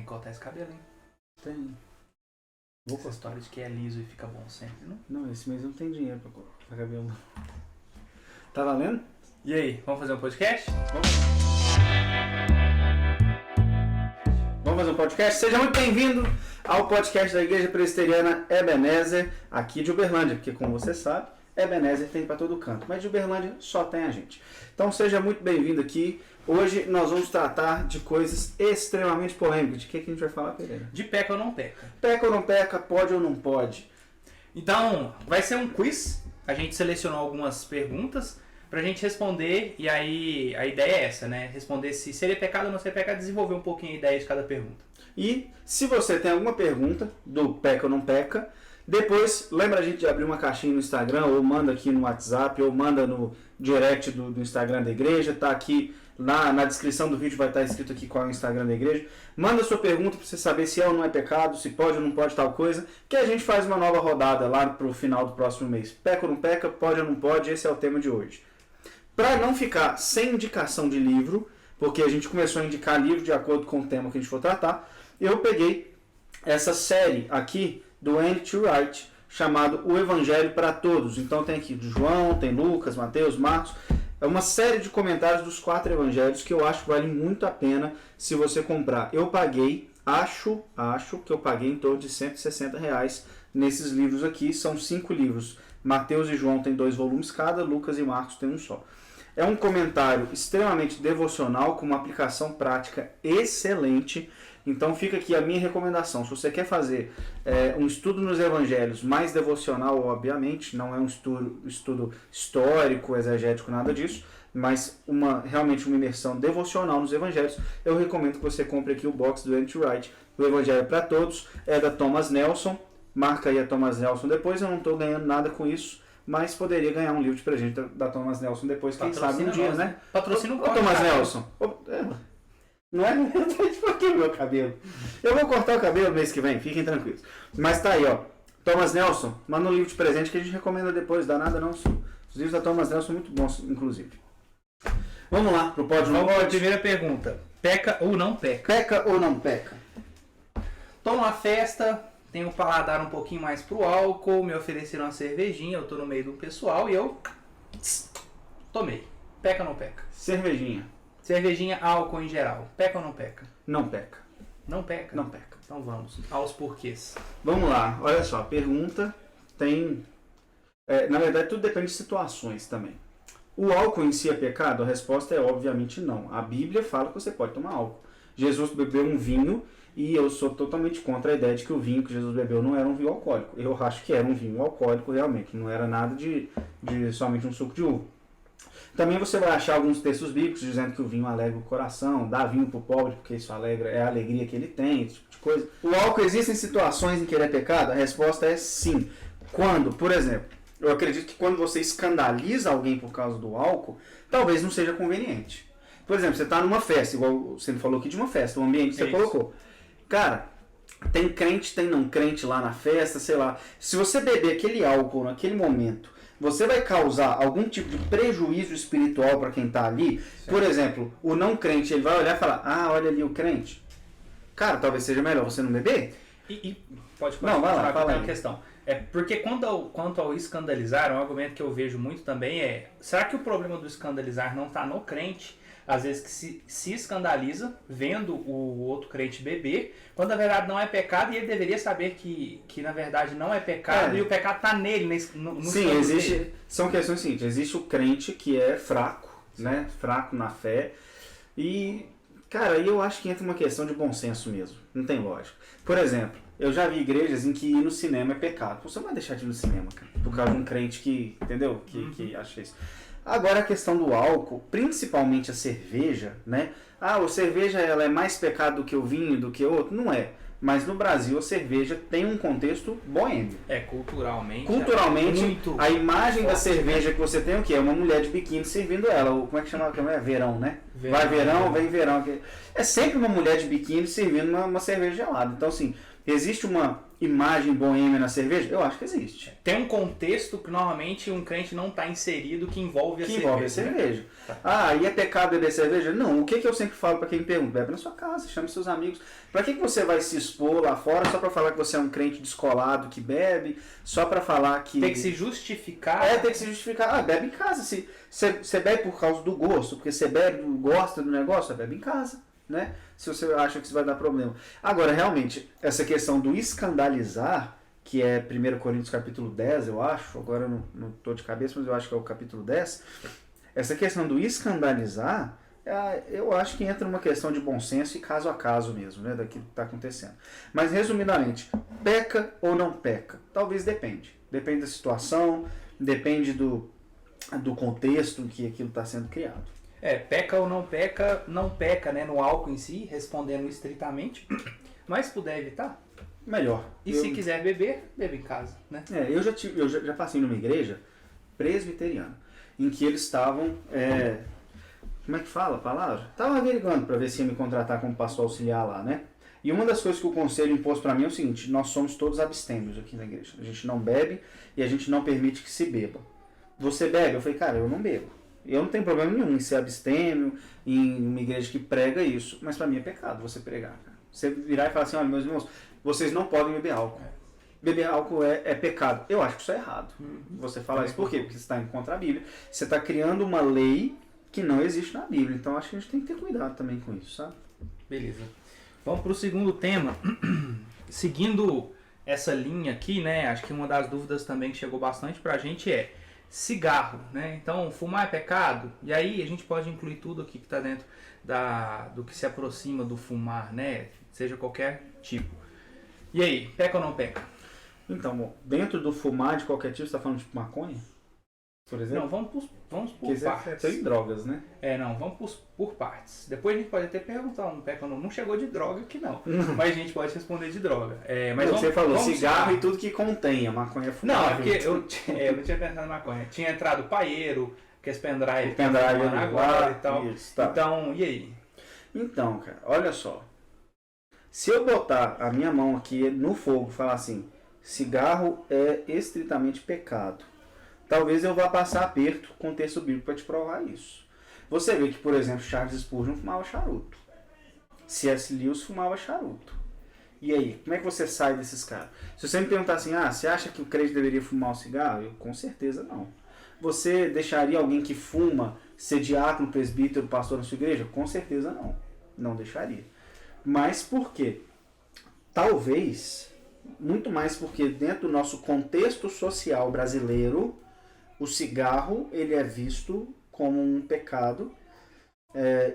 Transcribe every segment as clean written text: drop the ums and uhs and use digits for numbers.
Tem que cortar esse cabelo, hein? Tem. Vou com a história de que é liso e fica bom sempre, não? Não, esse mês não tem dinheiro pra cabelo. Tá valendo? E aí, vamos fazer um podcast? Vamos fazer um podcast? Seja muito bem-vindo ao podcast da Igreja Presbiteriana Ebenezer, aqui de Uberlândia, porque como você sabe, Ebenezer tem para todo canto, mas de Uberlândia só tem a gente. Então seja muito bem-vindo aqui. Hoje nós vamos tratar de coisas extremamente polêmicas. De que a gente vai falar, Pereira? De peca ou não peca. Peca ou não peca, pode ou não pode? Então, vai ser um quiz. A gente selecionou algumas perguntas pra gente responder, e aí a ideia é essa, né? Responder se seria pecado ou não seria pecado, desenvolver um pouquinho a ideia de cada pergunta. E se você tem alguma pergunta do peca ou não peca, depois lembra a gente de abrir uma caixinha no Instagram, ou manda aqui no WhatsApp, ou manda no direct do Instagram da igreja, tá aqui na descrição do vídeo, vai estar escrito aqui qual é o Instagram da igreja. Manda sua pergunta para você saber se é ou não é pecado, se pode ou não pode tal coisa, que a gente faz uma nova rodada lá pro final do próximo mês. Peca ou não peca, pode ou não pode, esse é o tema de hoje. Para não ficar sem indicação de livro, porque a gente começou a indicar livro de acordo com o tema que a gente for tratar, eu peguei essa série aqui do N.T. Wright, chamado O Evangelho para Todos. Então tem aqui João, tem Lucas, Mateus, Marcos. É uma série de comentários dos 4 evangelhos que eu acho que vale muito a pena se você comprar. Eu paguei, acho que eu paguei em torno de R$160 nesses livros aqui. São 5 livros. Mateus e João tem 2 volumes cada, Lucas e Marcos tem um só. É um comentário extremamente devocional, com uma aplicação prática excelente. Então fica aqui a minha recomendação. Se você quer fazer um estudo nos evangelhos mais devocional, obviamente, não é um estudo histórico, exegético, nada disso, mas realmente uma imersão devocional nos evangelhos, eu recomendo que você compre aqui o box do N.T. Wright, O Evangelho para Todos, é da Thomas Nelson. Marca aí a Thomas Nelson depois, eu não estou ganhando nada com isso, mas poderia ganhar um livro de presente da Thomas Nelson depois, quem sabe um dia, né? Patrocina o Thomas Nelson. Não é porque o meu cabelo. Eu vou cortar o cabelo mês que vem, fiquem tranquilos. Mas tá aí, ó. Thomas Nelson, manda um livro de presente que a gente recomenda depois, dá nada não. Os livros da Thomas Nelson são muito bons, inclusive. Vamos lá pro pódio. Vamos para a primeira pergunta. Peca ou não peca? Peca ou não peca? Tô numa festa, tenho o paladar um pouquinho mais pro álcool, me ofereceram uma cervejinha, eu tô no meio do pessoal e eu tomei. Peca ou não peca? Cervejinha. Cervejinha, álcool em geral. Peca ou não peca? Não peca. Não peca? Não peca. Então vamos aos porquês. Vamos lá, olha só, a pergunta tem... na verdade, tudo depende de situações também. O álcool em si é pecado? A resposta é obviamente não. A Bíblia fala que você pode tomar álcool. Jesus bebeu um vinho e eu sou totalmente contra a ideia de que o vinho que Jesus bebeu não era um vinho alcoólico. Eu acho que era um vinho alcoólico realmente, não era nada de somente um suco de uva. Também você vai achar alguns textos bíblicos dizendo que o vinho alegra o coração, dá vinho para o pobre porque isso é a alegria que ele tem, esse tipo de coisa. O álcool, existem situações em que ele é pecado? A resposta é sim. Quando, por exemplo, eu acredito que quando você escandaliza alguém por causa do álcool, talvez não seja conveniente. Por exemplo, você está numa festa, igual você falou aqui de uma festa, o ambiente que você colocou. Cara, tem crente, tem não crente lá na festa, sei lá. Se você beber aquele álcool naquele momento, você vai causar algum tipo de prejuízo espiritual para quem está ali. Certo. Por exemplo, o não crente, ele vai olhar e falar, olha ali o crente. Cara, talvez seja melhor você não beber. Pode não, vai lá, fala aí. Uma questão. Porque quanto ao escandalizar, um argumento que eu vejo muito também será que o problema do escandalizar não está no crente? Às vezes que se escandaliza vendo o outro crente beber, quando na verdade não é pecado, e ele deveria saber que na verdade não é pecado, e o pecado está nele, no sim, existe. São questões seguintes, existe o crente que é fraco, né? Fraco na fé, e cara, aí eu acho que entra uma questão de bom senso mesmo, não tem lógica. Por exemplo, eu já vi igrejas em que ir no cinema é pecado. Você não vai deixar de ir no cinema, cara, por causa de um crente que, entendeu? Que acha isso. Agora a questão do álcool, principalmente a cerveja, né? A cerveja ela é mais pecado do que o vinho, do que outro? Não é. Mas no Brasil a cerveja tem um contexto boêmio. Culturalmente. Culturalmente, a imagem da cerveja que você tem o quê? É uma mulher de biquíni servindo ela. Como é que chama? Verão, né? Vai verão, vem verão. É sempre uma mulher de biquíni servindo uma cerveja gelada. Então, assim, Existe uma imagem boêmia na cerveja? Eu acho que existe. Tem um contexto que normalmente um crente não está inserido que envolve a cerveja. Envolve a cerveja. Né? Ah, e é pecado beber cerveja? Não. O que eu sempre falo para quem me pergunta? Bebe na sua casa, chame seus amigos. Para que você vai se expor lá fora só para falar que você é um crente descolado que bebe? Só para falar que... Tem que se justificar. Tem que se justificar. Ah, bebe em casa. Se você bebe por causa do gosto, porque você bebe, gosta do negócio, bebe em casa. Né? Se você acha que isso vai dar problema. Agora, realmente, essa questão do escandalizar, que é 1 Coríntios capítulo 10, eu acho, agora eu não estou de cabeça, mas eu acho que é o capítulo 10, essa questão do escandalizar, eu acho que entra numa questão de bom senso e caso a caso mesmo, né, daquilo que está acontecendo. Mas, resumidamente, peca ou não peca? Talvez depende. Depende da situação, depende do contexto em que aquilo está sendo criado. Peca ou não peca, né, no álcool em si, respondendo estritamente, mas se puder evitar, melhor. E se quiser beber, bebe em casa, né? Eu já passei numa igreja presbiteriana, em que eles estavam, como é que fala a palavra? Estavam averiguando para ver se ia me contratar como pastor auxiliar lá, né? E uma das coisas que o conselho impôs para mim é o seguinte: nós somos todos abstêmios aqui na igreja. A gente não bebe e a gente não permite que se beba. Você bebe? Eu falei, cara, eu não bebo. Eu não tenho problema nenhum em ser abstêmio, em uma igreja que prega isso. Mas para mim é pecado você pregar. Cara. Você virar e falar assim, olha, meus irmãos, vocês não podem beber álcool. Beber álcool é pecado. Eu acho que isso é errado. Você fala isso por quê? Porque você está indo contra a Bíblia. Você está criando uma lei que não existe na Bíblia. Então acho que a gente tem que ter cuidado também com isso, sabe? Beleza. Vamos para o segundo tema. Seguindo essa linha aqui, né? Acho que uma das dúvidas também que chegou bastante para a gente é cigarro, né? Então, fumar é pecado? E aí a gente pode incluir tudo aqui que está dentro do que se aproxima do fumar, né? Seja qualquer tipo. E aí, peca ou não peca? Então, dentro do fumar de qualquer tipo, você está falando de maconha? Por exemplo? Não, vamos por partes. Tem drogas, né? Não, vamos por partes. Depois a gente pode até perguntar um peca ou não. Não chegou de droga aqui não, mas a gente pode responder de droga. Mas você falou cigarro citar. E tudo que contém, a maconha é Não, fumável. é porque eu não tinha pensado na maconha. Tinha entrado paeiro, que é esse pendrive. O pendrive agora e tal. Isso, tá. Então, e aí? Então, cara, olha só. Se eu botar a minha mão aqui no fogo e falar assim, cigarro é estritamente pecado, talvez eu vá passar aperto com o texto bíblico para te provar isso. Você vê que, por exemplo, Charles Spurgeon fumava charuto. C.S. Lewis fumava charuto. E aí, como é que você sai desses caras? Se você me perguntar assim, você acha que o crente deveria fumar um cigarro? Eu, com certeza não. Você deixaria alguém que fuma ser diácono, presbítero, pastor na sua igreja? Com certeza não. Não deixaria. Mas por quê? Talvez, muito mais porque dentro do nosso contexto social brasileiro, o cigarro ele é visto como um pecado.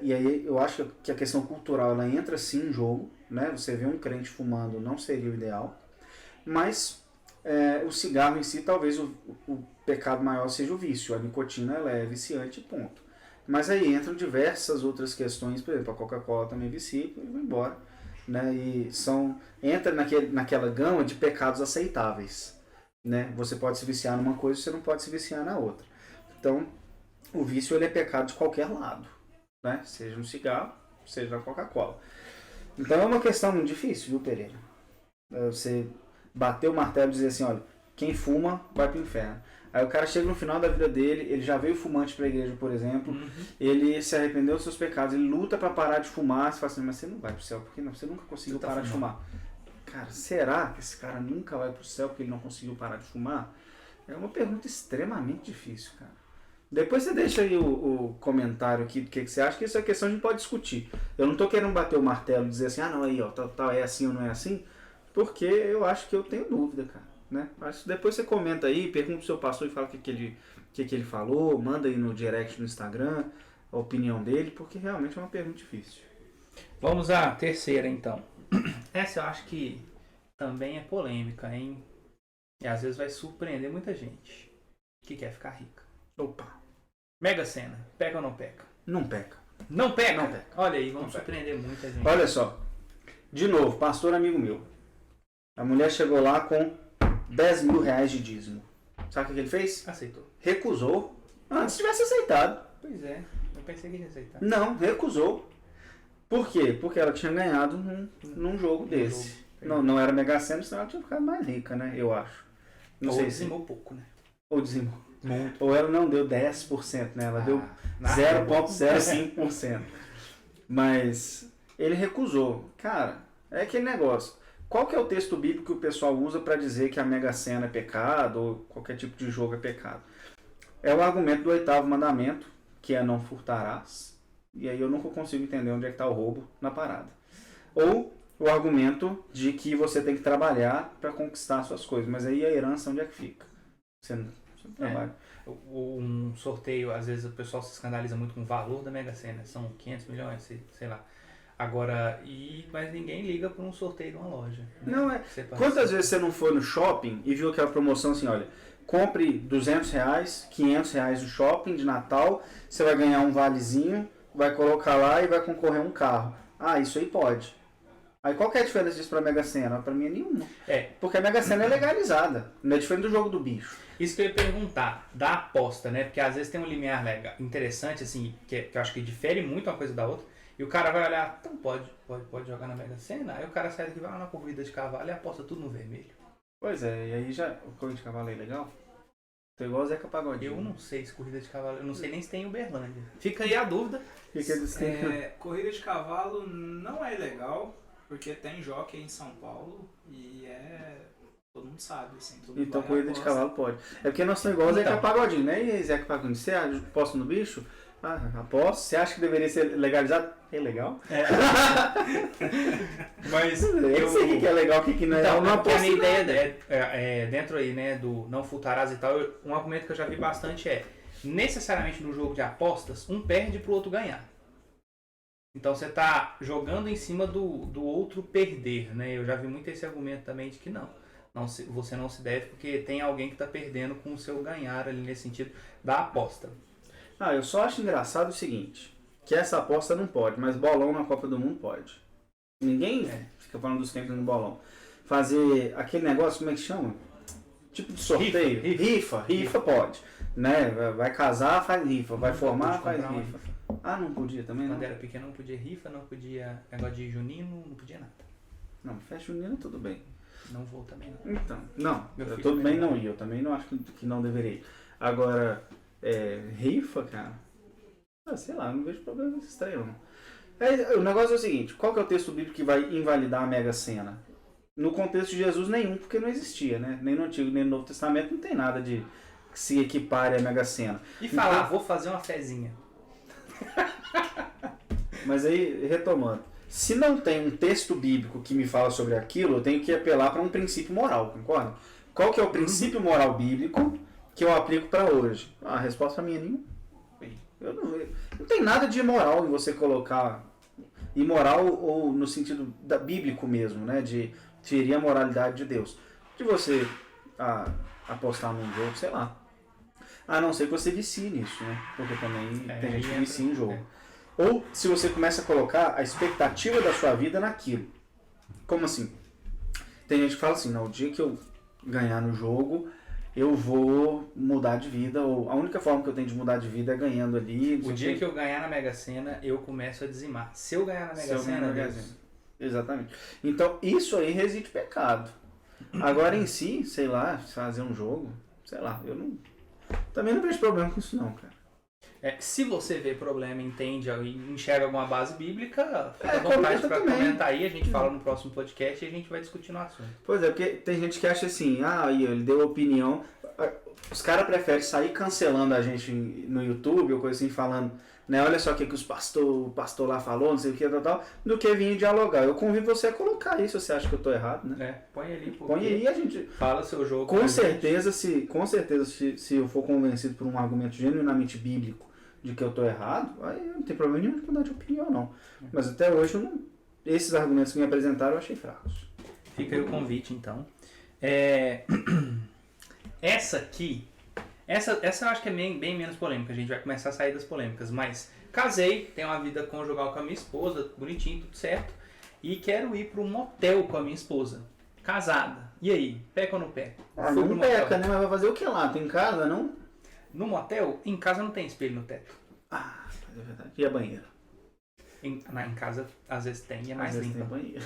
E aí eu acho que a questão cultural ela entra sim em jogo. Né? Você vê um crente fumando não seria o ideal. Mas o cigarro em si, talvez o pecado maior seja o vício. A nicotina ela é viciante, ponto. Mas aí entram diversas outras questões, por exemplo, a Coca-Cola também vicia e vai embora. Né? E entra naquela gama de pecados aceitáveis. Né? Você pode se viciar numa coisa, você não pode se viciar na outra. Então, o vício ele é pecado de qualquer lado. Né? Seja no cigarro, seja na Coca-Cola. Então é uma questão muito difícil, viu, Pereira? Você bater o martelo e dizer assim, olha, quem fuma vai pro inferno. Aí o cara chega no final da vida dele, ele já veio fumante para a igreja, por exemplo, ele se arrependeu dos seus pecados, ele luta para parar de fumar, você fala assim, mas você não vai pro céu, porque não, você nunca conseguiu parar de fumar. Cara, será que esse cara nunca vai pro céu porque ele não conseguiu parar de fumar? É uma pergunta extremamente difícil, cara. Depois você deixa aí o comentário aqui do que você acha, que isso é questão que a gente pode discutir. Eu não tô querendo bater o martelo e dizer assim, não, aí, ó, tal, é assim ou não é assim, porque eu acho que eu tenho dúvida, cara. Né? Mas depois você comenta aí, pergunta pro seu pastor e fala o que ele falou, manda aí no direct no Instagram a opinião dele, porque realmente é uma pergunta difícil. Vamos à terceira então. Essa eu acho que também é polêmica, hein? E às vezes vai surpreender muita gente que quer ficar rica. Opa! Mega Sena, peca ou não peca? Não peca. Não peca? Não peca. Olha aí, vamos Não surpreender peca. muita gente. Olha só, de novo, pastor amigo meu. A mulher chegou lá com 10 mil reais de dízimo. Sabe o que ele fez? Aceitou. Recusou. Antes tivesse aceitado. Pois é, eu pensei que ia aceitar. Não, recusou. Por quê? Porque ela tinha ganhado num jogo desse. Não era Mega Sena, senão ela tinha ficado mais rica, né? Eu acho. Não Ou sei dizimou pouco, né? Ou dizimou. Muito. Ou ela não deu 10%, né? Ela deu nada. 0,05%. Mas ele recusou. Cara, é aquele negócio. Qual que é o texto bíblico que o pessoal usa para dizer que a Mega Sena é pecado ou qualquer tipo de jogo é pecado? É o argumento do 8º mandamento, que é não furtarás. E aí eu nunca consigo entender onde é que está o roubo na parada. Ou o argumento de que você tem que trabalhar para conquistar suas coisas. Mas aí a herança onde é que fica? Você não trabalha. Um sorteio, às vezes o pessoal se escandaliza muito com o valor da Mega Sena. São 500 milhões, sei lá. Agora, mas ninguém liga para um sorteio de uma loja. Né? Não é. Quantas vezes você não foi no shopping e viu aquela promoção assim, olha, compre R$200, R$500 no shopping de Natal, você vai ganhar um valezinho, vai colocar lá e vai concorrer a um carro. Ah, isso aí pode. Aí qual que é a diferença disso para a Mega Sena? Para mim é nenhuma. Porque a Mega Sena é legalizada, não é diferente do jogo do bicho. Isso que eu ia perguntar, da aposta, né? Porque às vezes tem um limiar legal, interessante, assim, que eu acho que difere muito uma coisa da outra. E o cara vai olhar, então pode jogar na Mega Sena. Aí o cara sai daqui, vai lá na corrida de cavalo e aposta tudo no vermelho. Pois é, e aí já. O corrida de cavalo é legal? Tô igual o Zeca Pagodinho. Eu não sei se corrida de cavalo, eu não sei nem se tem em Uberlândia. Fica aí a dúvida. Corrida de cavalo não é legal, porque tem jockey em São Paulo e todo mundo sabe, assim. Então corrida de cavalo pode. É porque nós somos igual o Zeca Pagodinho, né? E aí, Zeca Pagodinho, você aposta no bicho? Ah, aposto. Você acha que deveria ser legalizado? É legal? Mas eu sei o que é legal, o que não é. Então, não a minha ideia é dentro aí, né, do não furtarás e tal, um argumento que eu já vi bastante é, necessariamente no jogo de apostas, um perde pro outro ganhar. Então você tá jogando em cima do outro perder, né? Eu já vi muito esse argumento também de que você não se deve porque tem alguém que tá perdendo com o seu ganhar ali nesse sentido da aposta. Eu só acho engraçado o seguinte, que essa aposta não pode, mas bolão na Copa do Mundo pode. Ninguém fica falando dos tempos no bolão. Fazer aquele negócio, como é que chama? Tipo de sorteio. Rifa pode. Né? Vai casar, faz rifa. Vai formar, faz rifa. Não podia também, não? Quando era pequeno não podia rifa, não podia negócio de junino, não podia nada. Não, festa junina tudo bem. Não vou também não. Então, não, eu tudo bem não ia. Eu também não acho que não deveria. Agora, rifa, cara, sei lá, não vejo problema nesse estranho, não. O negócio é o seguinte, qual que é o texto bíblico que vai invalidar a Mega Sena? No contexto de Jesus, nenhum, porque não existia, né? Nem no Antigo, nem no Novo Testamento não tem nada de que se equipare à Mega Sena. E falar, vou fazer uma fezinha. Mas aí, retomando, se não tem um texto bíblico que me fala sobre aquilo, eu tenho que apelar para um princípio moral, concorda? Qual que é o princípio moral bíblico que eu aplico para hoje? A resposta minha é nenhuma. Não tem nada de imoral em você colocar imoral ou no sentido bíblico mesmo, né? De ferir a moralidade de Deus. De você apostar num jogo, sei lá. A não ser que você vicie nisso, né? Porque também tem gente que vicia em jogo. Ou se você começa a colocar a expectativa da sua vida naquilo. Como assim? Tem gente que fala assim, o dia que eu ganhar no jogo, eu vou mudar de vida, ou a única forma que eu tenho de mudar de vida é ganhando ali. O dia que eu ganhar na Mega Sena, eu começo a dizimar. Se eu ganhar na Mega Sena, exatamente. Então, isso aí reside pecado. Agora em si, sei lá, fazer um jogo, sei lá, também não vejo problema com isso não, cara. Se você vê problema, entende e enxerga alguma base bíblica, fica à vontade para comentar aí, a gente fala no próximo podcast e a gente vai discutir no assunto. Pois é, porque tem gente que acha assim, ele deu opinião, os caras preferem sair cancelando a gente no YouTube ou coisa assim, falando, né, olha só o que o pastor lá falou, não sei o que, tal, do que vir dialogar. Eu convido você a colocar isso, se você acha que eu tô errado, né? Põe ali, põe aí, a gente fala seu jogo. Com certeza, se eu for convencido por um argumento genuinamente bíblico de que eu tô errado, aí não tem problema nenhum de mudar de opinião, não. Mas até hoje, esses argumentos que me apresentaram eu achei fracos. Fica aí o convite, então. Essa aqui, essa eu acho que é bem menos polêmica, a gente vai começar a sair das polêmicas, mas casei, tenho uma vida conjugal com a minha esposa, bonitinho, tudo certo, e quero ir para um motel com a minha esposa, casada. E aí, peca ou não peca? Não peca, né? Mas vai fazer o que lá? Tem casa, não? No motel, em casa não tem espelho no teto. É verdade. E a banheira? Em casa, às vezes tem e é mais limpa. Tem banheira.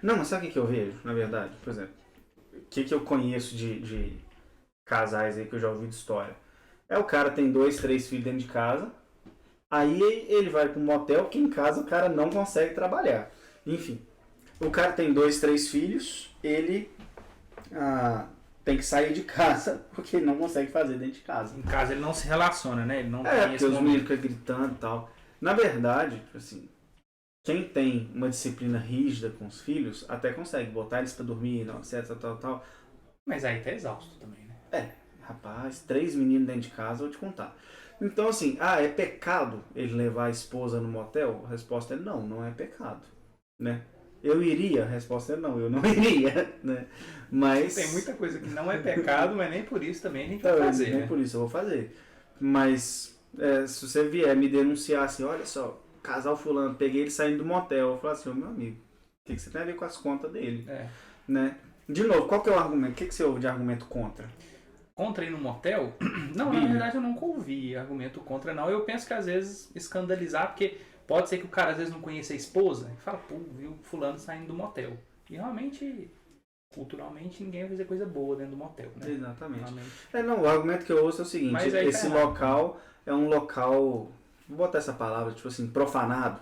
Não, mas sabe o que eu vejo, na verdade? Por exemplo, o que eu conheço de casais aí que eu já ouvi de história? É o cara tem 2, 3 filhos dentro de casa, aí ele vai para um motel, que em casa o cara não consegue trabalhar. Enfim, o cara tem 2, 3 filhos, ele tem que sair de casa porque ele não consegue fazer dentro de casa. Em casa ele não se relaciona, né? Ele não tem Porque esse os momento. meninos ficam gritando e tal. Na verdade, assim, quem tem uma disciplina rígida com os filhos, até consegue botar eles pra dormir, não, etc, tal. Mas aí tá exausto também, né? Rapaz, 3 meninos dentro de casa, eu vou te contar. Então, assim, é pecado ele levar a esposa no motel? A resposta é não, não é pecado, né? Eu iria? A resposta é não, eu não iria, né? Mas... Tem muita coisa que não é pecado, mas nem por isso também a gente vai fazer, nem né? por isso eu vou fazer. Mas, se você vier me denunciar assim, olha só, casal fulano, peguei ele saindo do motel, eu falo assim, meu amigo, o que você tem a ver com as contas dele? Né? De novo, qual que é o argumento? O que você ouve de argumento contra? Contra ir no motel? Não, na verdade eu nunca ouvi argumento contra, não. Eu penso que às vezes escandalizar, porque pode ser que o cara às vezes não conheça a esposa e fala, pô, viu fulano saindo do motel. E realmente, culturalmente, ninguém vai fazer coisa boa dentro do motel, né? Exatamente. Realmente. Não, o argumento que eu ouço é o seguinte, Mas aí esse tá errado. local é um local, vou botar essa palavra, tipo assim, profanado.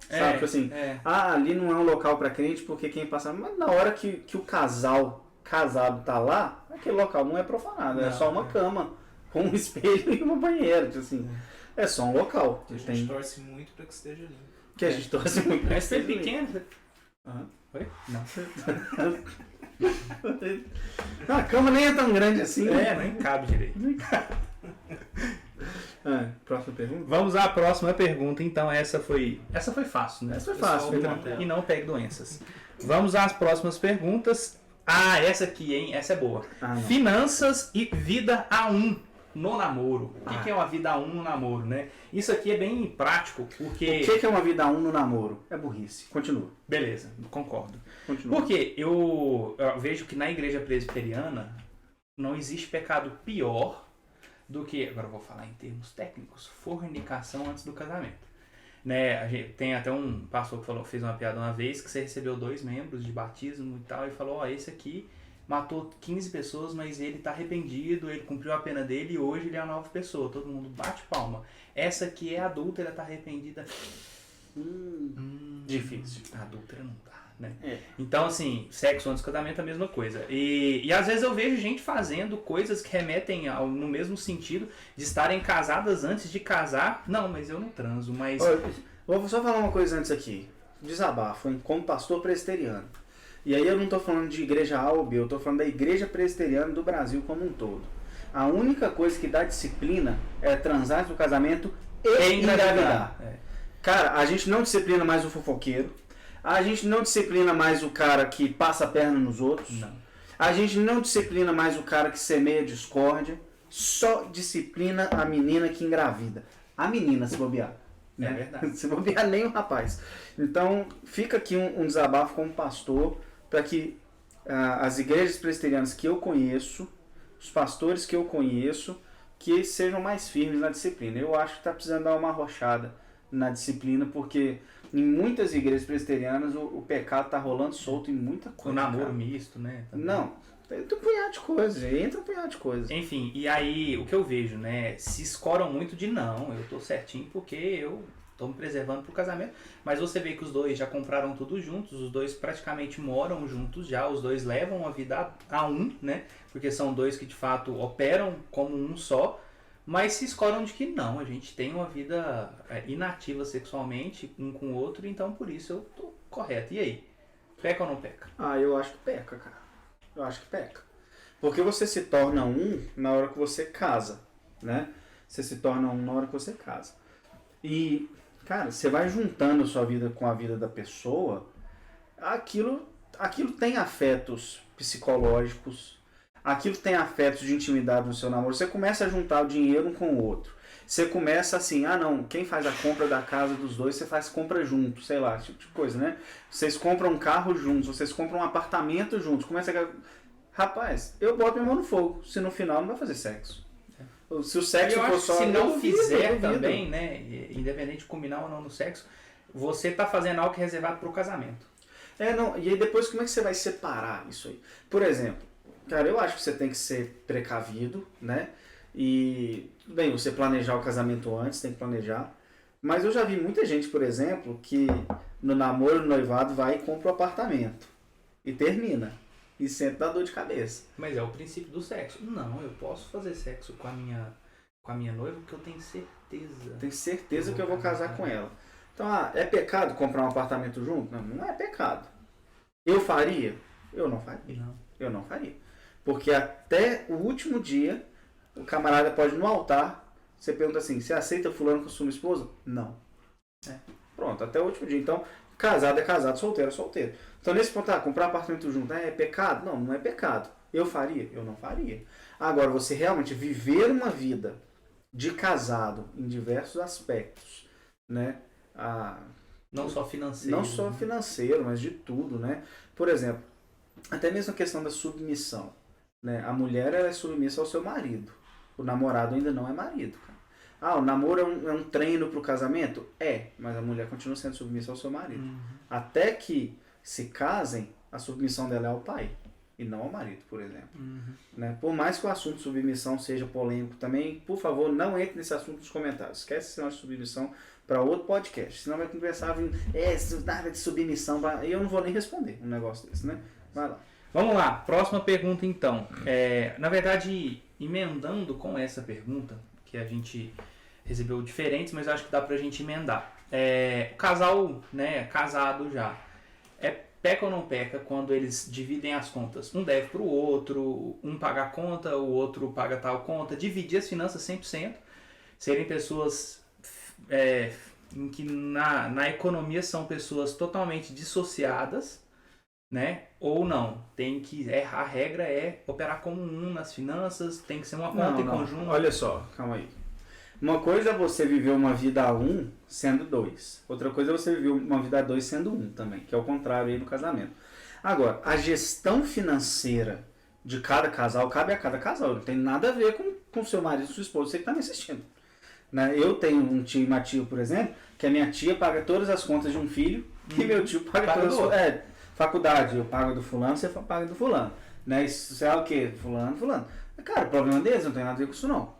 Sabe? Tipo assim, ali não é um local pra crente porque quem passa... Mas na hora que o casado tá lá, aquele local não é profanado, é só uma cama, com um espelho e uma banheira, tipo assim. É só um local. A gente torce muito pra que esteja limpo. Que a gente torce muito. Mas ser pequeno. Oi? Não. A cama nem é tão grande assim. Nem cabe direito. Próxima pergunta? Vamos à próxima pergunta, então essa foi fácil, né? Essa foi fácil, Pessoal, foi tranquilo. e não pegue doenças. Vamos às próximas perguntas. Essa aqui, hein? Essa é boa. Não. Finanças e vida a um no namoro. O que é uma vida a um no namoro, né? Isso aqui é bem prático, porque... O que é uma vida a um no namoro? É burrice. Continua. Beleza, concordo. Continua. Porque eu vejo que na igreja presbiteriana não existe pecado pior do que, agora eu vou falar em termos técnicos, fornicação antes do casamento. Né, a gente, tem até um pastor que fez uma piada uma vez que você recebeu 2 membros de batismo e tal, e falou, esse aqui matou 15 pessoas, mas ele tá arrependido, ele cumpriu a pena dele e hoje ele é uma nova pessoa. Todo mundo bate palma. Essa aqui é adulta, ela tá arrependida. Difícil. A adúltera não dá, né? Então, assim, sexo antes do casamento é a mesma coisa. E às vezes eu vejo gente fazendo coisas que remetem no mesmo sentido de estarem casadas antes de casar. Não, mas eu não transo, mas... Vou só falar uma coisa antes aqui. Desabafo, hein? Como pastor presbiteriano. E aí eu não tô falando de igreja A ou B, eu tô falando da igreja presbiteriana do Brasil como um todo. A única coisa que dá disciplina é transar antes do casamento e engravidar. Cara, a gente não disciplina mais o fofoqueiro. A gente não disciplina mais o cara que passa a perna nos outros. Não. A gente não disciplina mais o cara que semeia discórdia. Só disciplina a menina que engravida. A menina, se bobear. É verdade. Se bobear, nem o rapaz. Então, fica aqui um desabafo como pastor para que as igrejas presbiterianas que eu conheço, os pastores que eu conheço, que sejam mais firmes na disciplina. Eu acho que está precisando dar uma arrochada na disciplina, porque em muitas igrejas presbiterianas o pecado está rolando solto em muita coisa. O namoro misto, né? Também. Não, entra um punhado de coisas, Enfim, e aí o que eu vejo, né? Se escoram muito de não, eu tô certinho porque eu tô me preservando pro casamento. Mas você vê que os dois já compraram tudo juntos, os dois praticamente moram juntos já, os dois levam uma vida a um, né? Porque são dois que de fato operam como um só. Mas se escoram de que não, a gente tem uma vida inativa sexualmente um com o outro, então por isso eu tô correto. E aí? Peca ou não peca? Eu acho que peca, cara. Eu acho que peca. Porque você se torna um na hora que você casa, né? Você se torna um na hora que você casa. E, cara, você vai juntando a sua vida com a vida da pessoa, aquilo tem afetos psicológicos, aquilo tem afetos de intimidade no seu namoro. Você começa a juntar o dinheiro um com o outro. Você começa assim, quem faz a compra da casa dos dois, você faz compra junto, sei lá, esse tipo de coisa, né? Vocês compram um carro juntos, vocês compram um apartamento juntos. Começa a... Rapaz, eu boto minha mão no fogo, se no final não vai fazer sexo. Se o sexo for só... Se não fizer também, né, independente de combinar ou não no sexo, você tá fazendo algo que é reservado pro casamento. Não, e aí depois como é que você vai separar isso aí? Por exemplo, cara, eu acho que você tem que ser precavido, né? E, tudo bem, você planejar o casamento antes, tem que planejar. Mas eu já vi muita gente, por exemplo, que no namoro, no noivado, vai e compra o apartamento. E termina. E sempre dá dor de cabeça. Mas é o princípio do sexo. Não, eu posso fazer sexo com a minha noiva porque eu tenho certeza. Tenho certeza que eu vou casar com ela. Então, é pecado comprar um apartamento junto? Não, não é pecado. Eu faria? Eu não faria. Não. Eu não faria. Porque até o último dia, o camarada pode ir no altar, você pergunta assim, você aceita fulano com sua esposa? Não. Pronto, até o último dia. Então, casado é casado, solteiro é solteiro. Então, nesse ponto, comprar apartamento junto é pecado? Não, não é pecado. Eu faria? Eu não faria. Agora, você realmente viver uma vida de casado em diversos aspectos, né? Não só financeiro. Não só financeiro, mas de tudo, né? Por exemplo, até mesmo a questão da submissão, né? A mulher ela é submissa ao seu marido. O namorado ainda não é marido, cara. O namoro é um treino pro casamento? Mas a mulher continua sendo submissa ao seu marido. Uhum. Até que se casem, a submissão dela é ao pai e não ao marido, por exemplo. Uhum. Né? Por mais que o assunto de submissão seja polêmico também, por favor, não entre nesse assunto nos comentários. Esquece esse negócio de submissão para outro podcast. Senão vai conversar nada de submissão. E eu não vou nem responder um negócio desse, né? Vai lá. Vamos lá, próxima pergunta então. Na verdade, emendando com essa pergunta, que a gente recebeu diferentes, mas acho que dá pra gente emendar. O casal, né, casado já, peca ou não peca quando eles dividem as contas? Um deve pro outro, um paga a conta, o outro paga tal conta, dividir as finanças 100%, serem pessoas em que na economia são pessoas totalmente dissociadas, né? Ou não, a regra é operar como um nas finanças, tem que ser uma conta em conjunto. Olha só, calma aí. Uma coisa é você viver uma vida a um sendo dois. Outra coisa é você viver uma vida a dois sendo um também, que é o contrário aí no casamento. Agora, a gestão financeira de cada casal cabe a cada casal. Não tem nada a ver com seu marido e sua esposa, você que está me assistindo. Né? Eu tenho um tio e uma tia, por exemplo, que a minha tia paga todas as contas de um filho e meu tio paga todas as faculdade, eu pago do fulano, você paga do fulano. Né? Isso é o quê? Fulano. Cara, o problema deles não tem nada a ver com isso não.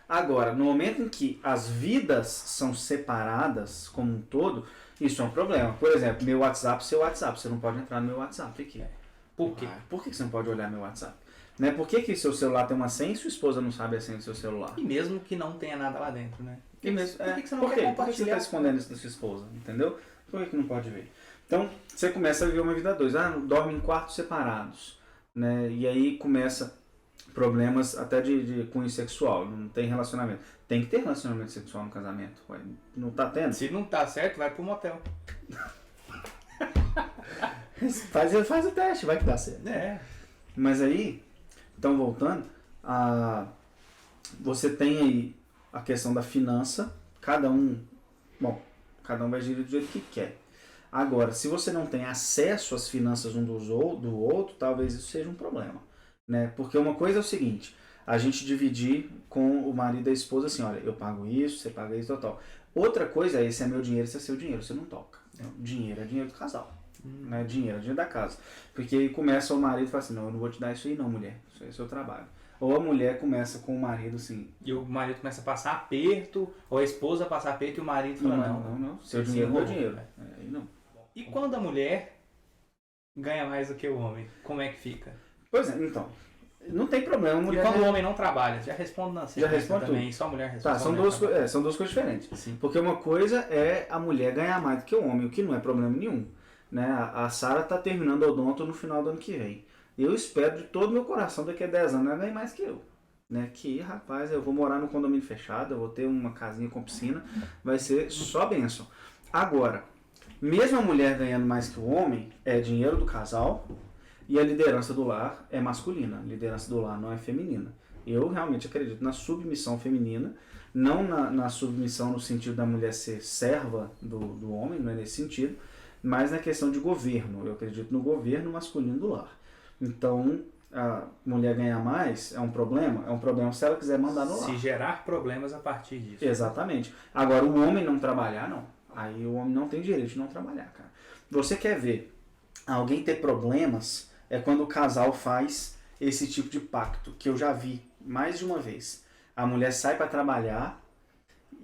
Agora, no momento em que as vidas são separadas como um todo, isso é um problema. Por exemplo, meu WhatsApp, seu WhatsApp. Você não pode entrar no meu WhatsApp aqui. Por quê? Por que você não pode olhar meu WhatsApp? Né? Por que seu celular tem uma senha e sua esposa não sabe a senha do seu celular? E mesmo que não tenha nada lá dentro, né? Por que você não quer compartilhar? Por que você está escondendo isso da sua esposa? Entendeu? Por que não pode ver? Então, você começa a viver uma vida a dois. Dorme em quartos separados. Né? E aí começa problemas até de cunho sexual. Não tem relacionamento. Tem que ter relacionamento sexual no casamento. Ué, não tá tendo? Se não tá certo, vai pro motel. Faz o teste, vai que dá certo. Mas aí, então voltando, você tem aí a questão da finança. Cada um vai gerir do jeito que quer. Agora, se você não tem acesso às finanças um do outro, talvez isso seja um problema. Né? Porque uma coisa é o seguinte, a gente dividir com o marido e a esposa assim, olha, eu pago isso, você paga isso, tal. Outra coisa é, esse é meu dinheiro, esse é seu dinheiro, você não toca. Dinheiro é dinheiro do casal. Né? Dinheiro é dinheiro da casa. Porque aí começa o marido e fala assim, não, eu não vou te dar isso aí não, mulher, isso aí é seu trabalho. Ou a mulher começa com o marido assim... E o marido começa a passar aperto, ou a esposa passa aperto e o marido fala, não, seu dinheiro é meu dinheiro. Aí não. E quando a mulher ganha mais do que o homem, como é que fica? Pois é, então, não tem problema. E quando o homem não trabalha? Já responde na já responde também, tudo. Só a mulher responde. Tá, são duas coisas diferentes. Sim. Porque uma coisa é a mulher ganhar mais do que o homem, o que não é problema nenhum. Né? A Sara tá terminando o odonto no final do ano que vem. Eu espero de todo meu coração daqui a 10 anos ela ganhe mais que eu. Né? Que, rapaz, eu vou morar no condomínio fechado, eu vou ter uma casinha com piscina, vai ser só bênção. Agora, mesmo a mulher ganhando mais que o homem, é dinheiro do casal e a liderança do lar é masculina. A liderança do lar não é feminina. Eu realmente acredito na submissão feminina, não na submissão no sentido da mulher ser serva do homem, não é nesse sentido, mas na questão de governo. Eu acredito no governo masculino do lar. Então, a mulher ganhar mais é um problema? É um problema se ela quiser mandar no lar. Se gerar problemas a partir disso. Exatamente. Agora, o homem não trabalhar, não. Aí o homem não tem direito de não trabalhar, cara. Você quer ver alguém ter problemas é quando o casal faz esse tipo de pacto, que eu já vi mais de uma vez. A mulher sai para trabalhar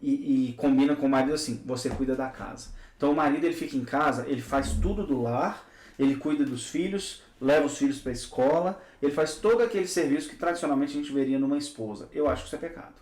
e combina com o marido assim, você cuida da casa. Então o marido ele fica em casa, ele faz tudo do lar, ele cuida dos filhos, leva os filhos para a escola, ele faz todo aquele serviço que tradicionalmente a gente veria numa esposa. Eu acho que isso é pecado.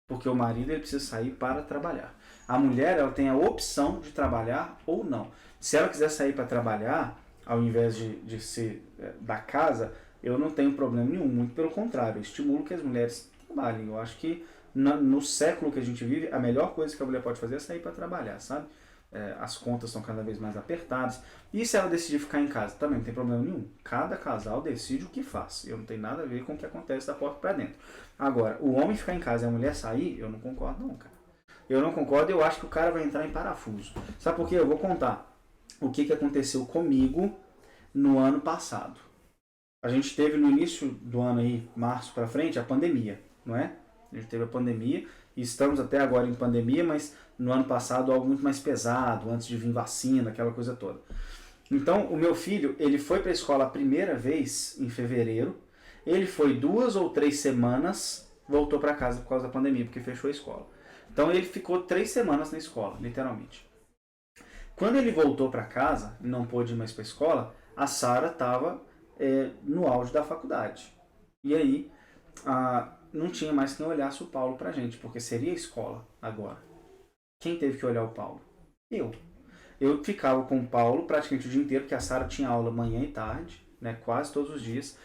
Porque o marido ele precisa sair para trabalhar. A mulher ela tem a opção de trabalhar ou não. Se ela quiser sair para trabalhar, ao invés de ser da casa, eu não tenho problema nenhum. Muito pelo contrário, eu estimulo que as mulheres trabalhem. Eu acho que no século que a gente vive, a melhor coisa que a mulher pode fazer é sair para trabalhar, sabe? As contas estão cada vez mais apertadas. E se ela decidir ficar em casa? Também não tem problema nenhum. Cada casal decide o que faz. Eu não tenho nada a ver com o que acontece da porta para dentro. Agora, o homem ficar em casa e a mulher sair, eu não concordo não, cara. Eu não concordo, eu acho que o cara vai entrar em parafuso. Sabe por quê? Eu vou contar o que aconteceu comigo no ano passado. A gente teve no início do ano aí, março para frente, a pandemia, não é? A gente teve a pandemia e estamos até agora em pandemia, mas no ano passado algo muito mais pesado, antes de vir vacina, aquela coisa toda. Então, o meu filho, ele foi para a escola a primeira vez em fevereiro, ele foi 2 ou 3 semanas, voltou para casa por causa da pandemia, porque fechou a escola. Então, ele ficou 3 semanas na escola, literalmente. Quando ele voltou para casa, e não pôde ir mais para a escola, a Sara estava no auge da faculdade. E aí, não tinha mais quem olhasse o Paulo pra gente, porque seria a escola agora. Quem teve que olhar o Paulo? Eu. Eu ficava com o Paulo praticamente o dia inteiro, porque a Sara tinha aula manhã e tarde, né, quase todos os dias.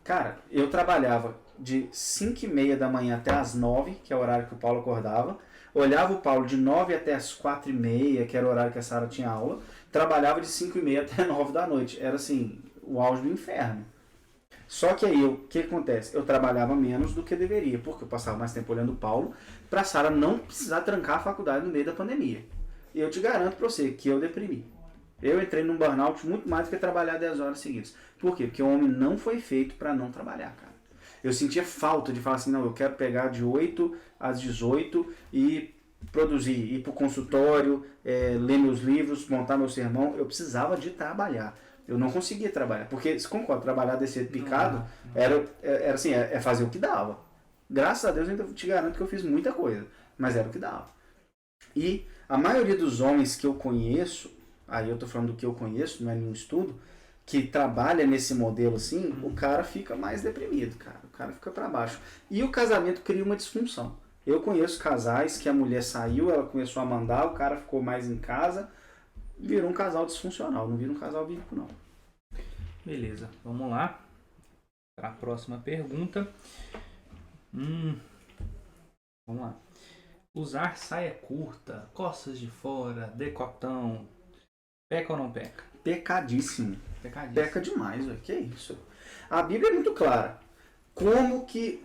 Cara, eu trabalhava de 5h30 da manhã até as 9, que é o horário que o Paulo acordava. Olhava o Paulo de 9 até as 4h30, que era o horário que a Sara tinha aula. Trabalhava de 5h30 até 9 da noite. Era assim, o auge do inferno. Só que aí, o que acontece? Eu trabalhava menos do que deveria, porque eu passava mais tempo olhando o Paulo, para a Sara não precisar trancar a faculdade no meio da pandemia. E eu te garanto para você que eu deprimi. Eu entrei num burnout muito mais do que trabalhar 10 horas seguidas. Por quê? Porque o homem não foi feito para não trabalhar, cara. Eu sentia falta de falar assim, não, eu quero pegar de 8 às 18 e produzir, ir para o consultório, ler meus livros, montar meu sermão. Eu precisava de trabalhar. Eu não conseguia trabalhar, porque, se concorda, trabalhar desse jeito picado, era assim, fazer o que dava. Graças a Deus, eu ainda te garanto que eu fiz muita coisa, mas era o que dava. E a maioria dos homens que eu conheço, aí eu tô falando do que eu conheço, não é nenhum estudo, que trabalha nesse modelo assim, o cara fica mais deprimido, cara. O cara fica para baixo. E o casamento cria uma disfunção. Eu conheço casais que a mulher saiu, ela começou a mandar, o cara ficou mais em casa, virou um casal disfuncional, não vira um casal bíblico, não. Beleza, vamos lá para a próxima pergunta. Vamos lá. Usar saia curta, costas de fora, decotão, peca ou não peca? Pecadíssimo. Pecadíssimo. Peca demais, velho. Que isso? A Bíblia é muito clara. Como que,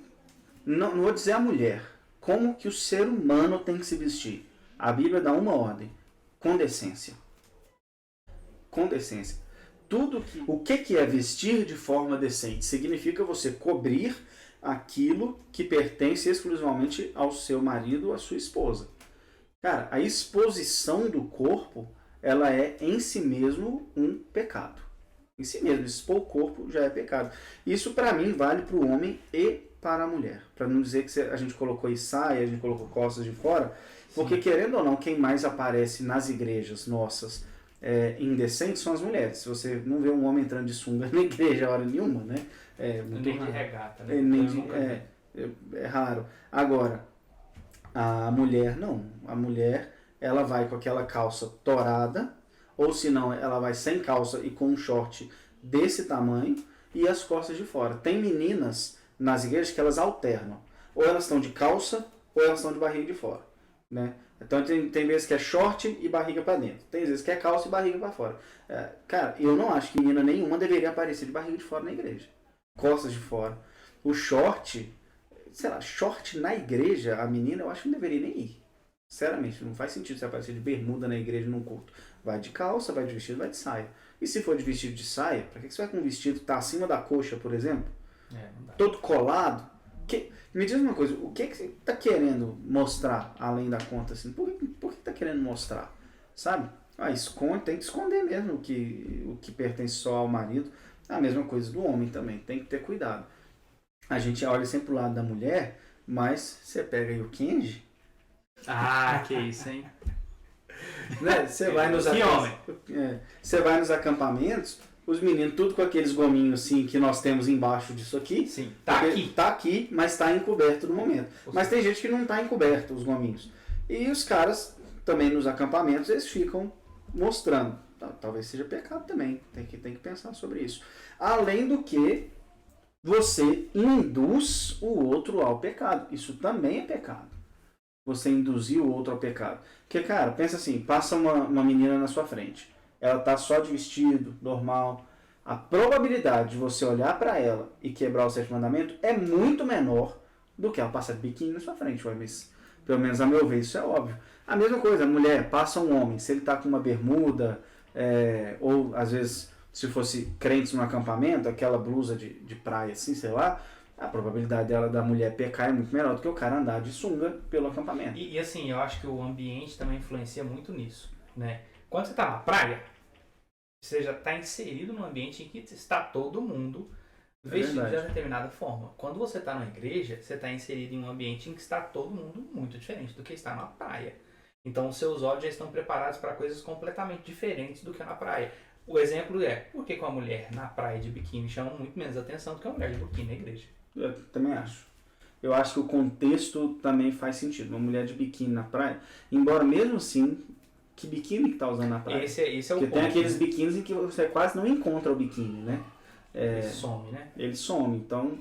não vou dizer a mulher, como que o ser humano tem que se vestir? A Bíblia dá uma ordem: com decência. Com decência. O que é vestir de forma decente? Significa você cobrir aquilo que pertence exclusivamente ao seu marido ou à sua esposa. Cara, a exposição do corpo, ela é em si mesmo um pecado. Em si mesmo, expor o corpo já é pecado. Isso para mim vale para o homem e para a mulher. Para não dizer que a gente colocou aí saia, a gente colocou costas de fora, porque querendo ou não, quem mais aparece nas igrejas nossas indecentes são as mulheres. Se você não vê um homem entrando de sunga na igreja hora nenhuma, né? Nem de regata, né? É raro. Agora, a mulher não. A mulher, ela vai com aquela calça torada, ou se não, ela vai sem calça e com um short desse tamanho e as costas de fora. Tem meninas nas igrejas que elas alternam. Ou elas estão de calça, ou elas estão de barriga de fora, né? Então tem vezes que é short e barriga para dentro. Tem vezes que é calça e barriga para fora. Cara, eu não acho que menina nenhuma deveria aparecer de barriga de fora na igreja. Costas de fora. O short, sei lá, short na igreja, a menina eu acho que não deveria nem ir. Sinceramente, não faz sentido você aparecer de bermuda na igreja num culto. Vai de calça, vai de vestido, vai de saia. E se for de vestido de saia, pra que você vai com um vestido que tá acima da coxa, por exemplo? Não dá. Todo colado? Me diz uma coisa, o que você tá querendo mostrar além da conta? Assim? Por que tá querendo mostrar? Sabe? Esconde, tem que esconder mesmo o que pertence só ao marido. A mesma coisa do homem também, tem que ter cuidado. A gente olha sempre pro lado da mulher, mas você pega aí o Kenji, Ah, que isso, hein? né? Você vai nos Que homem? Você vai nos acampamentos, os meninos tudo com aqueles gominhos assim que nós temos embaixo disso aqui. Sim, tá porque aqui. Tá aqui, mas tá encoberto no momento. Mas tem gente que não tá encoberto os gominhos. E os caras também nos acampamentos, eles ficam mostrando. Talvez seja pecado também. Tem que pensar sobre isso. Além do que você induz o outro ao pecado. Isso também é pecado. Você induzir o outro ao pecado. Porque, cara, pensa assim, passa uma menina na sua frente. Ela tá só de vestido, normal. A probabilidade de você olhar para ela e quebrar o sétimo mandamento é muito menor do que ela passar de biquíni na sua frente. Mas, pelo menos a meu ver, isso é óbvio. A mesma coisa, a mulher passa um homem, se ele tá com uma bermuda, ou às vezes, se fosse crentes no acampamento, aquela blusa de praia assim, sei lá, a probabilidade da mulher pecar é muito menor do que o cara andar de sunga pelo acampamento. E assim, eu acho que o ambiente também influencia muito nisso, né? Quando você tá na praia, você já está inserido num ambiente em que está todo mundo vestido de determinada forma. Quando você está na igreja, você está inserido em um ambiente em que está todo mundo muito diferente do que está na praia. Então, os seus olhos já estão preparados para coisas completamente diferentes do que na praia. O exemplo é, por que uma mulher na praia de biquíni chama muito menos atenção do que uma mulher de biquíni na igreja? Eu também acho. Eu acho que o contexto também faz sentido. Uma mulher de biquíni na praia, embora mesmo assim, que biquíni que tá usando na praia? Esse é o Porque ponto. tem aqueles biquínis em que você quase não encontra o biquíni, né? Ele some, né? Ele some, então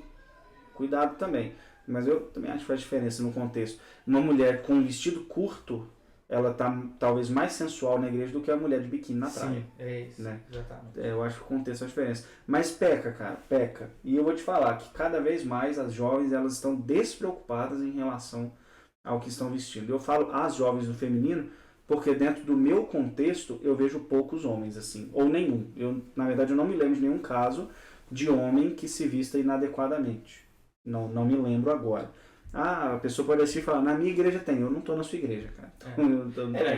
cuidado também. Mas eu também acho que faz diferença no contexto. Uma mulher com um vestido curto, ela tá talvez mais sensual na igreja do que a mulher de biquíni na praia. Sim, é isso, né? exatamente. Eu acho que o contexto faz diferença. Mas peca, cara, peca. E eu vou te falar que cada vez mais as jovens elas estão despreocupadas em relação ao que estão vestindo. Eu falo as jovens no feminino porque dentro do meu contexto eu vejo poucos homens assim, ou nenhum. Na verdade, eu não me lembro de nenhum caso de homem que se vista inadequadamente. Não me lembro agora. A pessoa pode assistir e falar, na minha igreja tem, eu não tô na sua igreja, cara.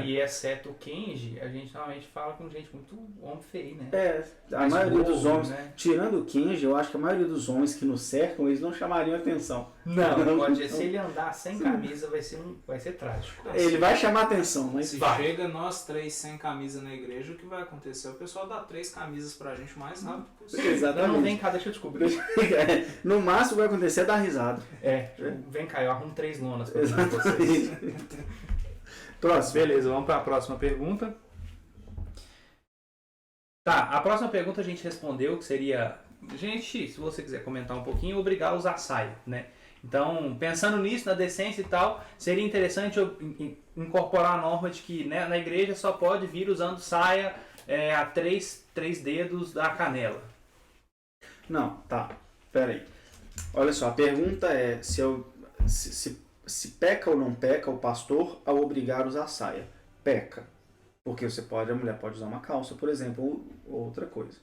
E exceto o Kenji, a gente normalmente fala com gente muito homem feio, né? A maioria dos homens, né? tirando o Kenji, eu acho que a maioria dos homens que nos cercam, eles não chamariam atenção. Não, pode. Se ele andar sem camisa, vai ser trágico. Ele vai chamar atenção, mas Se chega nós três sem camisa na igreja, o que vai acontecer? O pessoal dá 3 camisas pra gente o mais rápido possível. Exatamente. Não, vem cá, deixa eu descobrir. No máximo vai acontecer é dar risada. Vem cá, eu arrumo 3 lonas pra Exatamente. vocês. Próximo. Beleza, vamos para a próxima pergunta. Tá, a próxima pergunta a gente respondeu que seria, gente, se você quiser comentar um pouquinho, obrigar a usar saia, né? Então, pensando nisso, na decência e tal, seria interessante eu incorporar a norma de que, né, na igreja só pode vir usando saia a 3 dedos da canela. Não, tá. Pera aí. Olha só, a pergunta é se peca ou não peca o pastor ao obrigar a usar saia. Peca. Porque a mulher pode usar uma calça, por exemplo, ou outra coisa.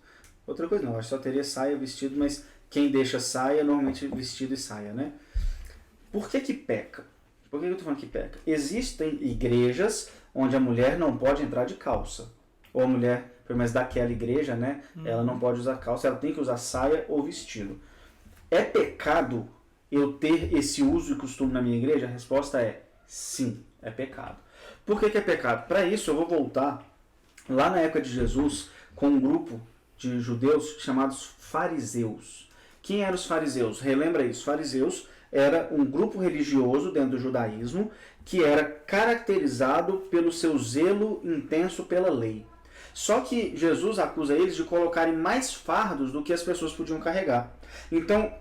Outra coisa não, acho que só teria saia, vestido, mas quem deixa saia, normalmente vestido e saia, né? Por que peca? Por que eu tô falando que peca? Existem igrejas onde a mulher não pode entrar de calça. Ou a mulher, pelo menos daquela igreja, né? Ela não pode usar calça, ela tem que usar saia ou vestido. É pecado eu ter esse uso e costume na minha igreja? A resposta é sim, é pecado. Por que é pecado? Para isso eu vou voltar lá na época de Jesus com um grupo de judeus chamados fariseus. Quem eram os fariseus? Relembra isso. Fariseus era um grupo religioso dentro do judaísmo que era caracterizado pelo seu zelo intenso pela lei. Só que Jesus acusa eles de colocarem mais fardos do que as pessoas podiam carregar. Então,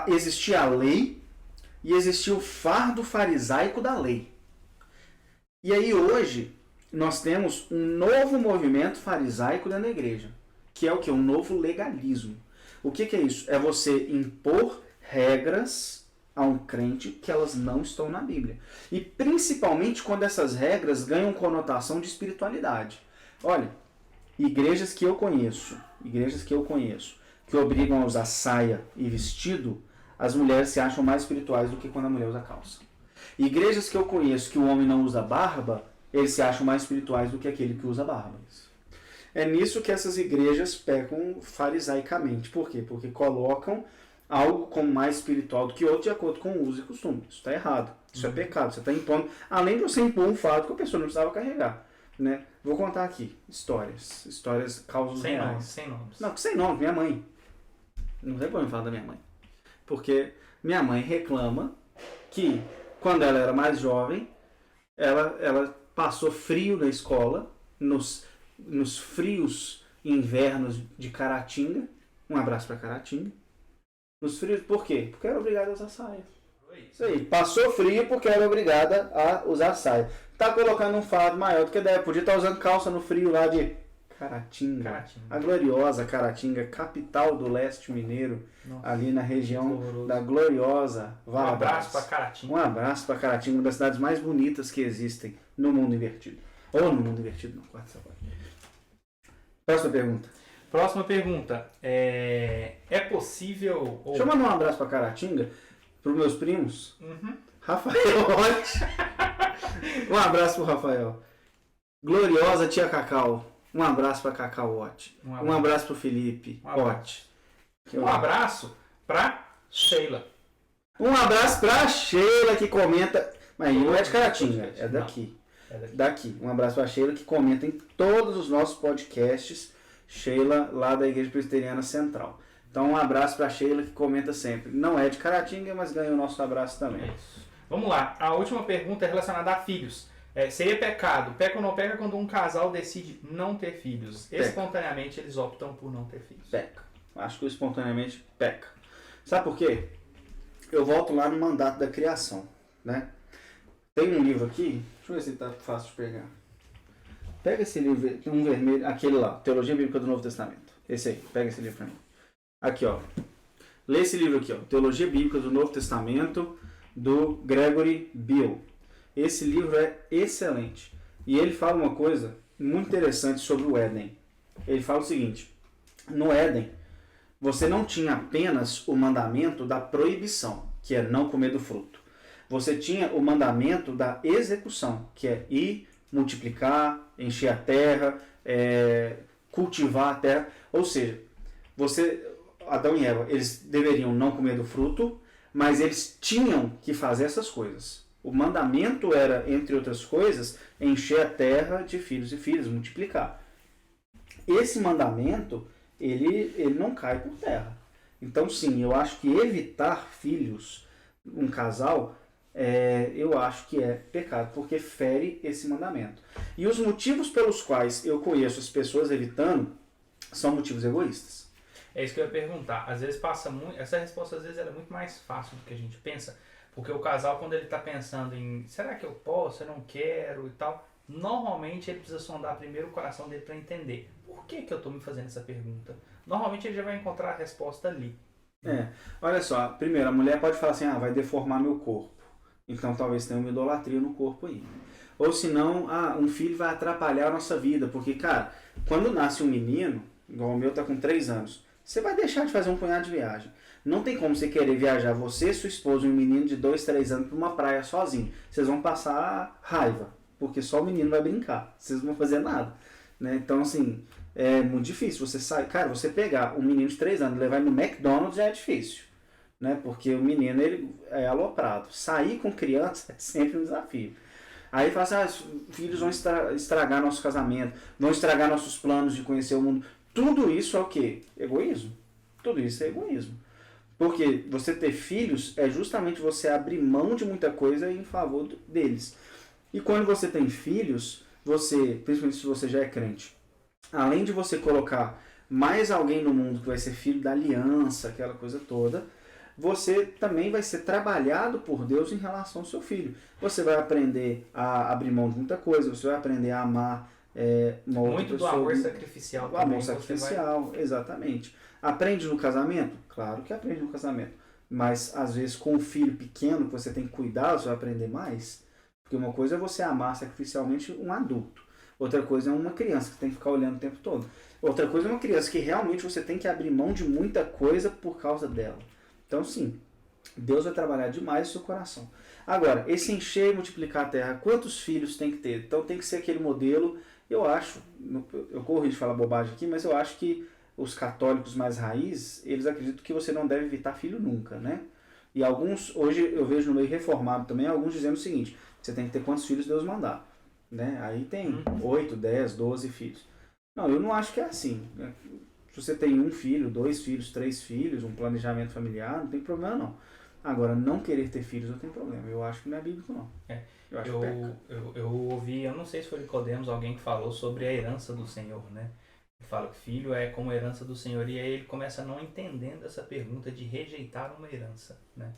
existia a lei e existia o fardo farisaico da lei. E aí hoje nós temos um novo movimento farisaico dentro da igreja, que é o que? Um novo legalismo. O que é isso? É você impor regras a um crente que elas não estão na Bíblia. E principalmente quando essas regras ganham conotação de espiritualidade. Olha, igrejas que eu conheço, que obrigam a usar saia e vestido, as mulheres se acham mais espirituais do que quando a mulher usa calça. Igrejas que eu conheço que o homem não usa barba, Eles se acham mais espirituais do que aquele que usa barbas. É nisso que essas igrejas pecam farisaicamente. Por quê? Porque colocam algo como mais espiritual do que outro de acordo com o uso e costume. Isso está errado. Isso é pecado. Você está impondo, além de você impor um fato que a pessoa não precisava carregar. Né? Vou contar aqui histórias. Histórias, causas reais. Sem nomes. Não, sem nome. Minha mãe. Não tem como falar da minha mãe. Porque minha mãe reclama que quando ela era mais jovem, ela passou frio na escola, nos frios invernos de Caratinga. Um abraço para Caratinga. Nos frios, por quê? Porque era obrigada a usar saia. Isso aí, passou frio porque era obrigada a usar saia. Tá colocando um fardo maior do que deve. Podia estar usando calça no frio lá de Caratinga. A gloriosa Caratinga, capital do leste mineiro. Nossa, ali na região da gloriosa Valadares. Um abraço para Caratinga. Um abraço para Caratinga, uma das cidades mais bonitas que existem no mundo invertido. Ou no mundo invertido, não, quarta essa parte. Próxima pergunta. Próxima pergunta. É possível... Deixa eu mandar um abraço para Caratinga, para os meus primos. Uhum. Rafael Otti. Um abraço pro Rafael. Gloriosa tia Cacau. Um abraço para Cacau Otti. Um abraço pro Felipe Otti. Um abraço pra Sheila. Um abraço pra Sheila que comenta. Mas não é de Caratinga, é daqui. Daqui. Um abraço pra Sheila que comenta em todos os nossos podcasts. Sheila, lá da Igreja Presbiteriana Central. Então, um abraço pra Sheila que comenta sempre. Não é de Caratinga, mas ganha o nosso abraço também. Isso. Vamos lá. A última pergunta é relacionada a filhos. Seria pecado? Peca ou não peca quando um casal decide não ter filhos? Peca. Espontaneamente, eles optam por não ter filhos. Peca. Acho que espontaneamente peca. Sabe por quê? Eu volto lá no mandato da criação, né? Tem um livro aqui, deixa eu ver se tá fácil de pegar. Pega esse livro, um vermelho, aquele lá, Teologia Bíblica do Novo Testamento. Esse aí, pega esse livro pra mim. Aqui, ó. Lê esse livro aqui, ó. Teologia Bíblica do Novo Testamento, do Gregory Beale. Esse livro é excelente. E ele fala uma coisa muito interessante sobre o Éden. Ele fala o seguinte: no Éden, você não tinha apenas o mandamento da proibição, que é não comer do fruto. Você tinha o mandamento da execução, que é ir, multiplicar, encher a terra, cultivar a terra. Ou seja, Adão e Eva, eles deveriam não comer do fruto, mas eles tinham que fazer essas coisas. O mandamento era, entre outras coisas, encher a terra de filhos e filhas, multiplicar. Esse mandamento, ele não cai por terra. Então, sim, eu acho que evitar filhos, um casal, eu acho que é pecado, porque fere esse mandamento. E os motivos pelos quais eu conheço as pessoas evitando são motivos egoístas. É isso que eu ia perguntar. Às vezes passa muito... Essa resposta às vezes é muito mais fácil do que a gente pensa. Porque o casal, quando ele está pensando em será que eu posso, eu não quero e tal, normalmente ele precisa sondar primeiro o coração dele para entender por que eu estou me fazendo essa pergunta. Normalmente ele já vai encontrar a resposta ali. Olha só, primeiro, a mulher pode falar assim, vai deformar meu corpo. Então talvez tenha uma idolatria no corpo aí. Ou senão, um filho vai atrapalhar a nossa vida. Porque, cara, quando nasce um menino, igual o meu tá com 3 anos, você vai deixar de fazer um punhado de viagem. Não tem como você querer viajar, você, sua esposa e um menino de 2, 3 anos para uma praia sozinho. Vocês vão passar raiva, porque só o menino vai brincar. Vocês não vão fazer nada. Né? Então, assim, é muito difícil. Você pegar um menino de 3 anos e levar ele no McDonald's já é difícil. Né? Porque o menino ele é aloprado. Sair com criança é sempre um desafio. Aí fala assim, os filhos vão estragar nosso casamento, vão estragar nossos planos de conhecer o mundo. Tudo isso é o quê? Egoísmo. Tudo isso é egoísmo. Porque você ter filhos é justamente você abrir mão de muita coisa em favor deles. E quando você tem filhos, você, principalmente se você já é crente, além de você colocar mais alguém no mundo que vai ser filho da aliança, aquela coisa toda, você também vai ser trabalhado por Deus em relação ao seu filho. Você vai aprender a abrir mão de muita coisa, você vai aprender a amar uma outra muito pessoa. Do amor sacrificial do também. Amor sacrificial, exatamente. Aprende no casamento? Claro que aprende no casamento. Mas, às vezes, com um filho pequeno que você tem que cuidar, você vai aprender mais. Porque uma coisa é você amar sacrificialmente um adulto. Outra coisa é uma criança que tem que ficar olhando o tempo todo. Outra coisa é uma criança que realmente você tem que abrir mão de muita coisa por causa dela. Então, sim, Deus vai trabalhar demais no seu coração. Agora, esse encher e multiplicar a terra, quantos filhos tem que ter? Então tem que ser aquele modelo, eu acho, eu corro de falar bobagem aqui, mas eu acho que os católicos mais raiz, eles acreditam que você não deve evitar filho nunca, né? E alguns, hoje eu vejo no meio reformado também, alguns dizendo o seguinte, você tem que ter quantos filhos Deus mandar, né? Aí tem 8, 10, 12 filhos. Não, eu não acho que é assim, né? Se você tem 1 filho, 2 filhos, 3 filhos, um planejamento familiar, não tem problema não. Agora, não querer ter filhos não tem problema. Eu acho que não é bíblico não. Eu acho que peca. Eu ouvi, eu não sei se foi Nicodemos, alguém que falou sobre a herança do Senhor, né? Ele fala que filho é como herança do Senhor, e aí ele começa não entendendo essa pergunta de rejeitar uma herança, né?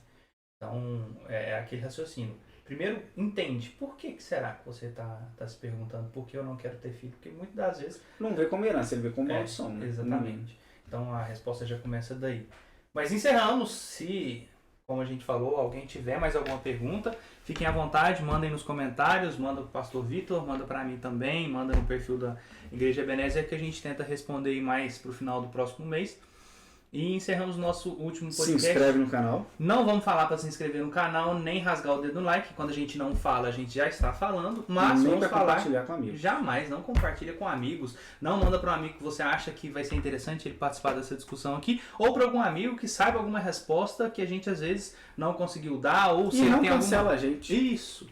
Então, é aquele raciocínio. Primeiro, entende. Por que será que você tá se perguntando por que eu não quero ter filho? Porque muitas das vezes... Não vê como herança, ele vê como maldição. Né? Exatamente. Então, a resposta já começa daí. Mas encerramos. Se, como a gente falou, alguém tiver mais alguma pergunta, fiquem à vontade, mandem nos comentários, manda pro pastor Vitor, manda para mim também, manda no perfil da Igreja Ebenezer, que a gente tenta responder mais pro final do próximo mês. E encerramos nosso último podcast. Se inscreve no canal. Não vamos falar para se inscrever no canal, nem rasgar o dedo no like. Quando a gente não fala, a gente já está falando. Mas nem vamos falar. Compartilhar com amigos. Jamais, não compartilha com amigos. Não manda para um amigo que você acha que vai ser interessante ele participar dessa discussão aqui. Ou para algum amigo que saiba alguma resposta que a gente às vezes não conseguiu dar. Ou se e não tem cancela alguma... a gente. Isso.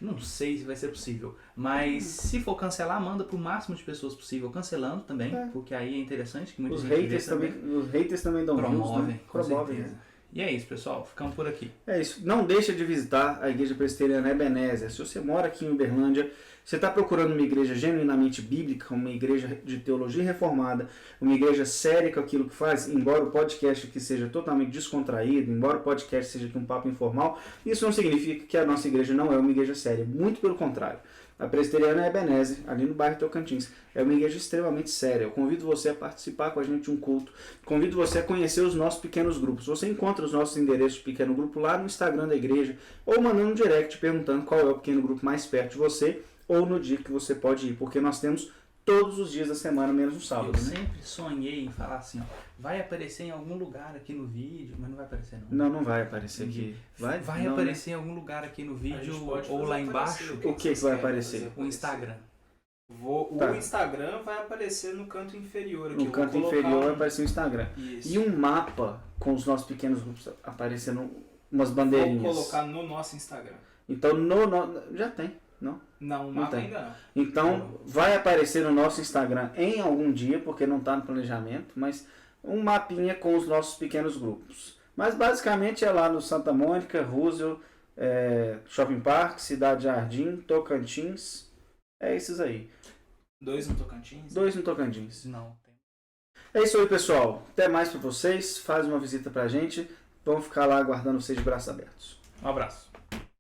Não sei se vai ser possível. Mas se for cancelar, manda para o máximo de pessoas possível. Cancelando também, porque aí é interessante que muita os gente haters também. Os haters também dão promovem, views, né? com certeza. E é isso, pessoal. Ficamos por aqui. É isso. Não deixa de visitar a Igreja Presbiteriana Ebenezer. Se você mora aqui em Uberlândia, você está procurando uma igreja genuinamente bíblica, uma igreja de teologia reformada, uma igreja séria com aquilo que faz, embora o podcast aqui seja totalmente descontraído, embora o podcast seja aqui um papo informal, isso não significa que a nossa igreja não é uma igreja séria. Muito pelo contrário. A Presbiteriana Ebenezer, ali no bairro Tocantins, é uma igreja extremamente séria. Eu convido você a participar com a gente de um culto. Convido você a conhecer os nossos pequenos grupos. Você encontra os nossos endereços de pequeno grupo lá no Instagram da igreja, ou mandando um direct perguntando qual é o pequeno grupo mais perto de você, ou no dia que você pode ir, porque nós temos todos os dias da semana, menos no sábado. Eu sempre sonhei em falar assim, ó, vai aparecer em algum lugar aqui no vídeo, mas não vai aparecer não. Não, não vai aparecer aqui. Vai não, aparecer em algum lugar aqui no vídeo ou lá embaixo. O que vai aparecer? O Instagram. O Instagram vai aparecer no canto inferior aqui. No canto inferior vai aparecer o Instagram. Isso. E um mapa com os nossos pequenos grupos aparecendo umas bandeirinhas. Vou colocar no nosso Instagram. Então, já tem. Não? Não, o mapa ainda não. Então, vai aparecer no nosso Instagram em algum dia, porque não está no planejamento, mas um mapinha com os nossos pequenos grupos. Mas basicamente é lá no Santa Mônica, Roosevelt, Shopping Park, Cidade Jardim, Tocantins. É esses aí. 2 no Tocantins? 2 no Tocantins. Não. É isso aí, pessoal. Até mais para vocês. Faz uma visita pra gente. Vamos ficar lá aguardando vocês de braços abertos. Um abraço.